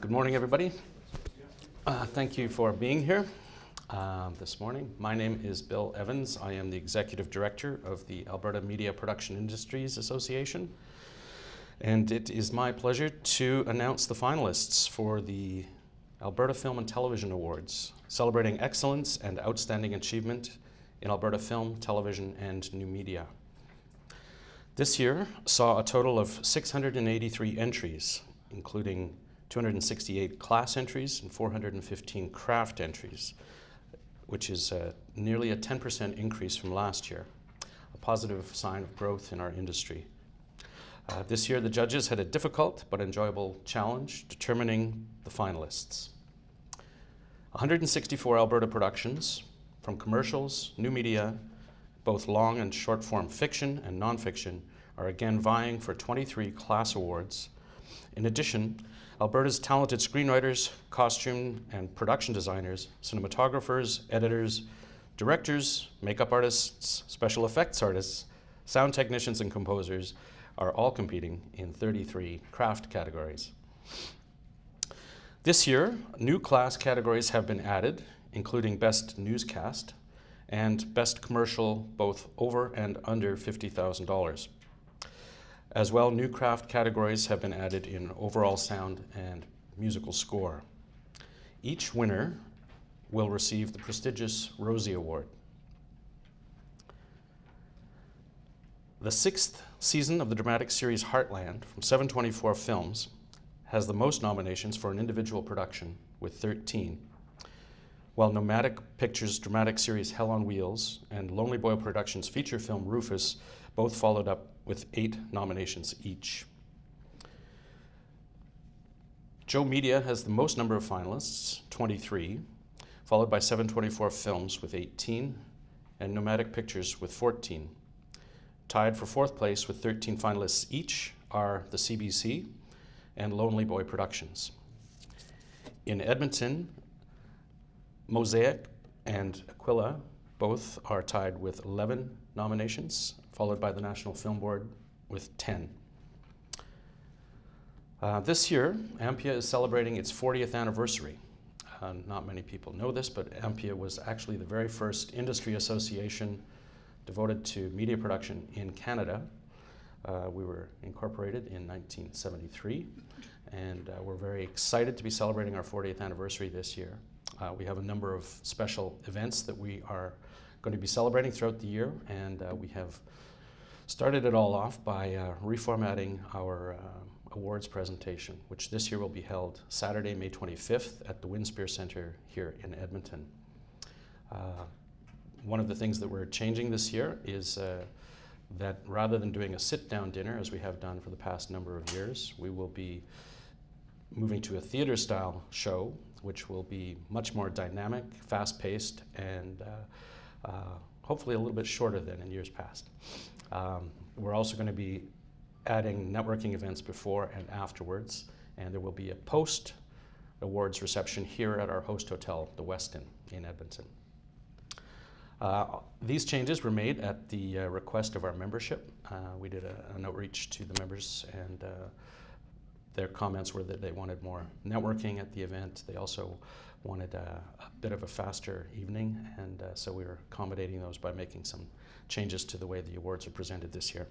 Good morning, everybody. Thank you for being here this morning. My name is Bill Evans. I am the Executive Director of the Alberta Media Production Industries Association. And it is my pleasure to announce the finalists for the Alberta Film and Television Awards, celebrating excellence and outstanding achievement in Alberta film, television, and new media. This year saw a total of 683 entries, including 268 class entries and 415 craft entries, which is nearly a 10% increase from last year, a positive sign of growth in our industry. This year, the judges had a difficult but enjoyable challenge determining the finalists. 164 Alberta productions, from commercials, new media, both long and short-form fiction and nonfiction, are again vying for 23 class awards. In addition, Alberta's talented screenwriters, costume and production designers, cinematographers, editors, directors, makeup artists, special effects artists, sound technicians, and composers are all competing in 33 craft categories. This year, new class categories have been added, including Best Newscast and Best Commercial, both over and under $50,000. As well, new craft categories have been added in overall sound and musical score. Each winner will receive the prestigious Rosie Award. The 6th season of the dramatic series Heartland from 724 Films has the most nominations for an individual production with 13, while Nomadic Pictures' dramatic series Hell on Wheels and Lonely Boy Productions' feature film Rufus both followed up with 8 nominations each. Joe Media has the most number of finalists, 23, followed by 724 Films with 18, and Nomadic Pictures with 14. Tied for 4th place with 13 finalists each are the CBC and Lonely Boy Productions. In Edmonton, Mosaic and Aquila both are tied with 11 nominations, followed by the National Film Board with 10. This year, AMPIA is celebrating its 40th anniversary. Not many people know this, but AMPIA was actually the very first industry association devoted to media production in Canada. We were incorporated in 1973, and we're very excited to be celebrating our 40th anniversary this year. We have a number of special events that we are going to be celebrating throughout the year, and we have started it all off by reformatting our awards presentation, which this year will be held Saturday, May 25th at the Winspear Centre here in Edmonton. One of the things that we're changing this year is that rather than doing a sit-down dinner, as we have done for the past number of years, we will be moving to a theater-style show, which will be much more dynamic, fast-paced, and hopefully a little bit shorter than in years past. We're also going to be adding networking events before and afterwards, and there will be a post-awards reception here at our host hotel, the Westin in Edmonton. These changes were made at the request of our membership. We did an outreach to the members, and their comments were that they wanted more networking at the event. They also wanted a bit of a faster evening, and so we were accommodating those by making some changes to the way the awards are presented this year.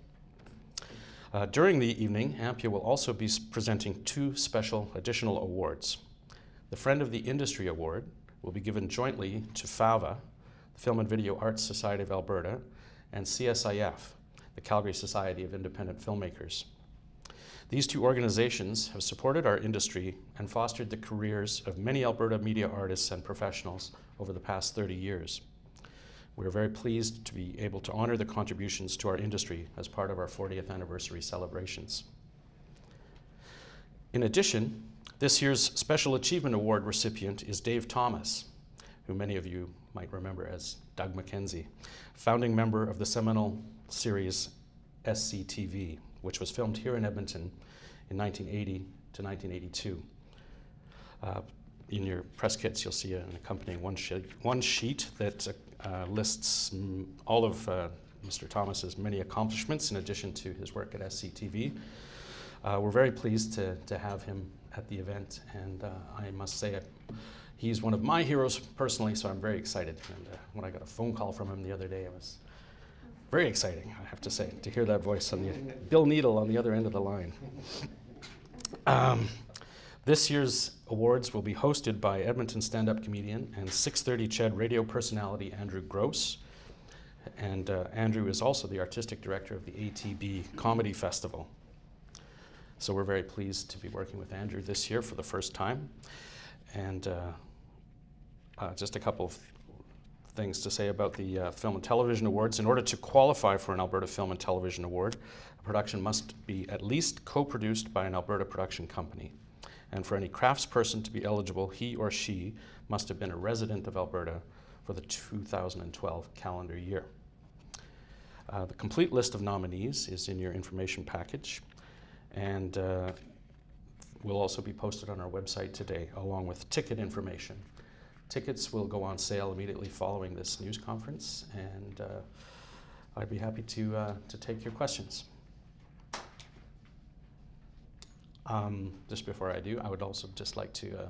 During the evening, AMPIA will also be presenting 2 special additional awards. The Friend of the Industry Award will be given jointly to FAVA, the Film and Video Arts Society of Alberta, and CSIF, the Calgary Society of Independent Filmmakers. These 2 organizations have supported our industry and fostered the careers of many Alberta media artists and professionals over the past 30 years. We are very pleased to be able to honor the contributions to our industry as part of our 40th anniversary celebrations. In addition, this year's Special Achievement Award recipient is Dave Thomas, who many of you might remember as Doug McKenzie, founding member of the seminal series SCTV, which was filmed here in Edmonton in 1980 to 1982. In your press kits, you'll see an accompanying one sheet that lists all of Mr. Thomas's many accomplishments in addition to his work at SCTV. We're very pleased to have him at the event, and I must say he's one of my heroes personally, so I'm very excited. And when I got a phone call from him the other day, it was very exciting, I have to say, to hear that voice on the Bill Needle on the other end of the line. This year's awards will be hosted by Edmonton stand-up comedian and 6:30 CHED radio personality Andrew Grose. And Andrew is also the artistic director of the ATB Comedy Festival. So we're very pleased to be working with Andrew this year for the first time. And just a couple of things to say about the Film and Television Awards. In order to qualify for an Alberta Film and Television Award, a production must be at least co-produced by an Alberta production company. And for any craftsperson to be eligible, he or she must have been a resident of Alberta for the 2012 calendar year. The complete list of nominees is in your information package, and will also be posted on our website today, along with ticket information. Tickets will go on sale immediately following this news conference, and I'd be happy to take your questions. Just before I do, I would also just like to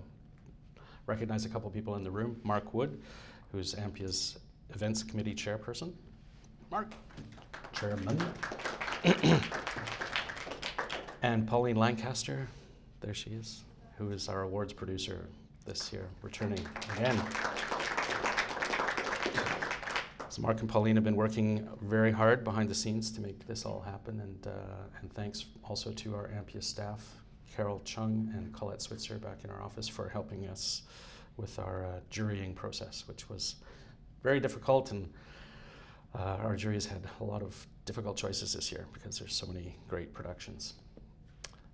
recognize a couple people in the room. Mark Wood, who's AMPIA's Events Committee Chairperson. Mark. Chairman. And Pauline Lancaster, there she is, who is our awards producer this year, returning again. So Mark and Pauline have been working very hard behind the scenes to make this all happen, and thanks also to our AMPIA staff, Carol Chung and Colette Switzer back in our office, for helping us with our jurying process, which was very difficult, and our juries had a lot of difficult choices this year because there's so many great productions.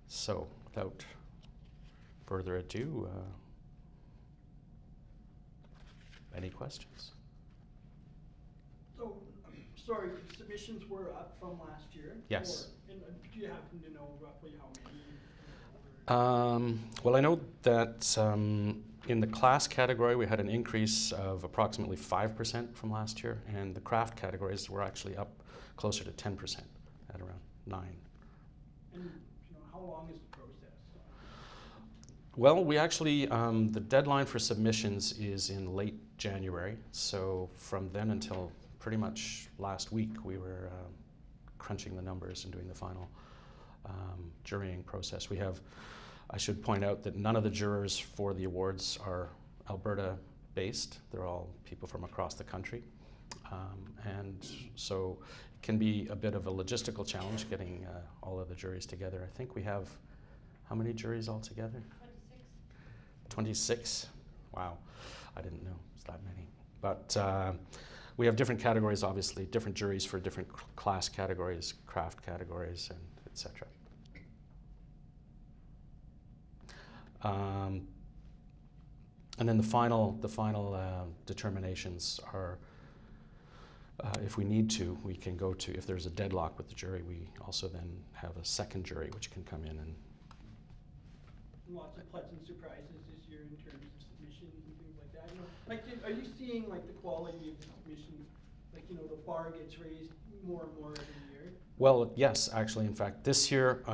So without further ado, any questions? So, sorry, submissions were up from last year? Yes. And do you happen to know roughly how many? Well, I know that in the class category we had an increase of approximately 5% from last year, and the craft categories were actually up closer to 10% at around 9%. And how long is the process? Well, we actually, the deadline for submissions is in late January, so from then until pretty much last week we were crunching the numbers and doing the final jurying process. We have, I should point out that none of the jurors for the awards are Alberta based. They're all people from across the country. And so it can be a bit of a logistical challenge getting all of the juries together. I think we have, how many juries altogether? 26? Wow, I didn't know it's that many. But we have different categories, obviously, different juries for different class categories, craft categories, and etc. And then the final determinations are, if we need to, we can go to, if there's a deadlock with the jury, we also then have a second jury which can come in and lots of pleasant surprises this year in terms of submissions and things like that. Like, are you seeing like the quality of the submissions, like the bar gets raised more and more every year? Well, yes, actually. In fact, this year,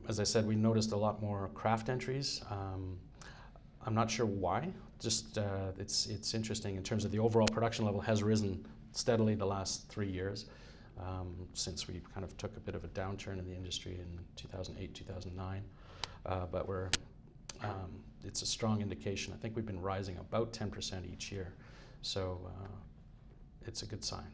as I said, we noticed a lot more craft entries. I'm not sure why. Just it's interesting in terms of the overall production level has risen steadily the last 3 years since we kind of took a bit of a downturn in the industry in 2008, 2009. But it's a strong indication. I think we've been rising about 10% each year, so it's a good sign.